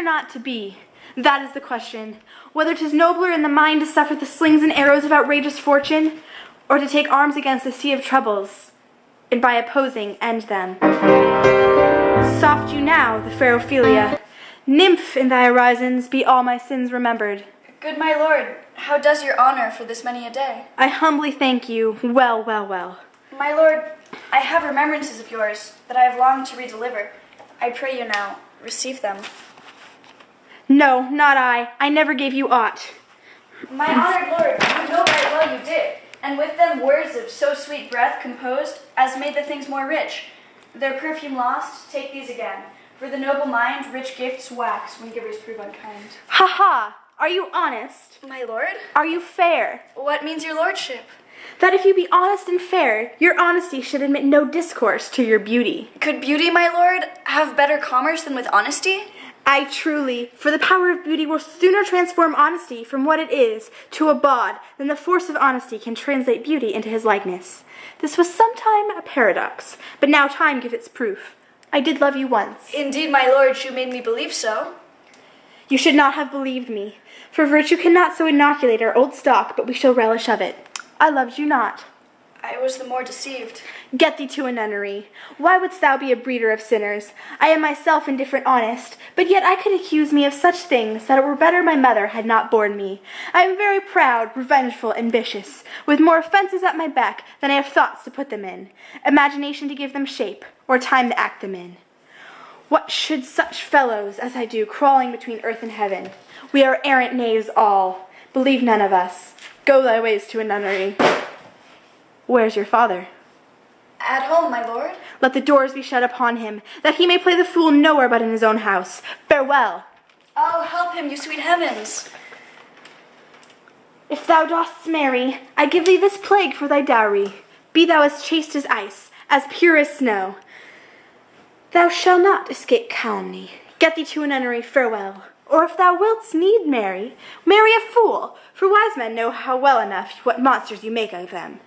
not to be? That is the question. Whether 'tis nobler in the mind to suffer the slings and arrows of outrageous fortune, or to take arms against the sea of troubles, and by opposing end them. Soft you now, the fair Ophelia. Nymph in thy horizons, be all my sins remembered. Good my lord, how does your honor for this many a day? I humbly thank you, well, well, well. My lord, I have remembrances of yours that I have longed to redeliver. I pray you now, receive them. No, not I. I never gave you aught. My honored lord, you know right well you did, and with them words of so sweet breath composed as made the things more rich. Their perfume lost, take these again. For the noble mind, rich gifts wax when givers prove unkind. Ha ha! Are you honest? My lord? Are you fair? What means your lordship? That if you be honest and fair, your honesty should admit no discourse to your beauty. Could beauty, my lord, have better commerce than with honesty? Aye, truly, for the power of beauty will sooner transform honesty from what it is to a bawd than the force of honesty can translate beauty into his likeness. This was sometime a paradox, but now time gives its proof. I did love you once. Indeed, my lord, you made me believe so. You should not have believed me, for virtue cannot so inoculate our old stock, but we shall relish of it. I loved you not. I was the more deceived. Get thee to a nunnery. Why wouldst thou be a breeder of sinners? I am myself indifferent honest, but yet I could accuse me of such things that it were better my mother had not borne me. I am very proud, revengeful, ambitious, with more offences at my beck than I have thoughts to put them in, imagination to give them shape, or time to act them in. What should such fellows as I do crawling between earth and heaven? We are errant knaves all. Believe none of us. Go thy ways to a nunnery. Where's your father? At home, my lord. Let the doors be shut upon him, that he may play the fool nowhere but in his own house. Farewell. Oh, help him, you sweet heavens. If thou dost marry, I give thee this plague for thy dowry. Be thou as chaste as ice, as pure as snow. Thou shalt not escape calumny. Get thee to a nunnery, farewell. Or if thou wilt need marry a fool, for wise men know how well enough what monsters you make of them.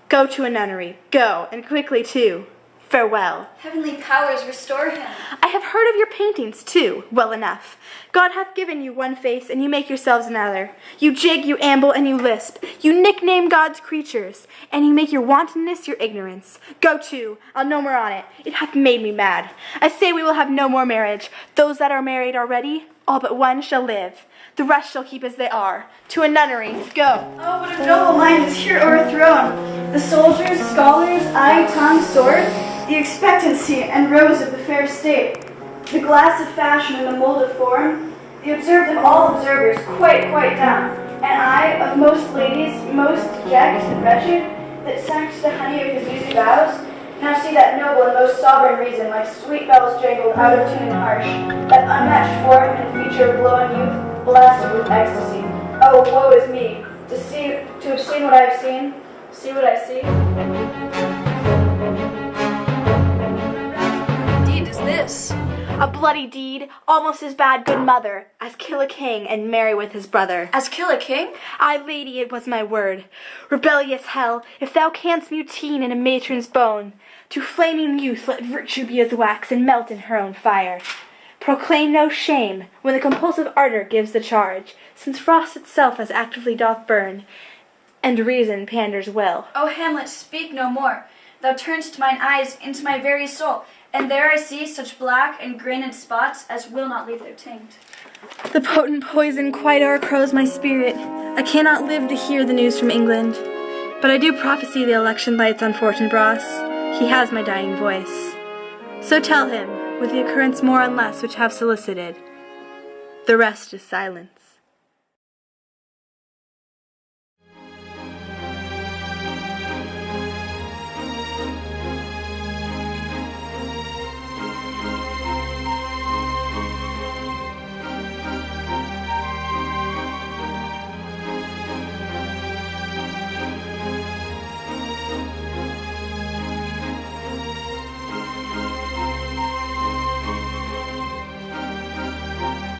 Go to a nunnery, go, and quickly too. Farewell. Heavenly powers restore him. I have heard of your paintings, too, well enough. God hath given you one face, and you make yourselves another. You jig, you amble, and you lisp. You nickname God's creatures, and you make your wantonness your ignorance. Go to, I'll no more on it. It hath made me mad. I say we will have no more marriage. Those that are married already, all but one shall live. The rest shall keep as they are. To a nunnery, go. Oh, what a noble mind is here o'erthrown. The soldiers, scholars, eye, tongue, sword, the expectancy and rose of the fair state, the glass of fashion and the mold of form, the observed of all observers, quite down, and I, of most ladies, most deject and wretched, that sank to the honey of his music vows, now see that noble and most sovereign reason, like sweet bells jangled out of tune and harsh, that unmatched form and feature of glowing youth, blasted with ecstasy. Oh, woe is me, to have seen what I have seen, see what I see. Is this? A bloody deed, almost as bad, good mother, as kill a king and marry with his brother. As kill a king? Aye, lady, it was my word. Rebellious hell, if thou canst mutine in a matron's bone, to flaming youth let virtue be as wax and melt in her own fire. Proclaim no shame when the compulsive ardor gives the charge, since frost itself as actively doth burn, and reason panders well. O Hamlet, speak no more. Thou turn'st mine eyes into my very soul, and there I see such black and grained spots as will not leave their taint. The potent poison quite o'ercrows my spirit. I cannot live to hear the news from England. But I do prophesy the election by its unfortunate Ross. He has my dying voice. So tell him, with the occurrence more and less which have solicited, the rest is silent.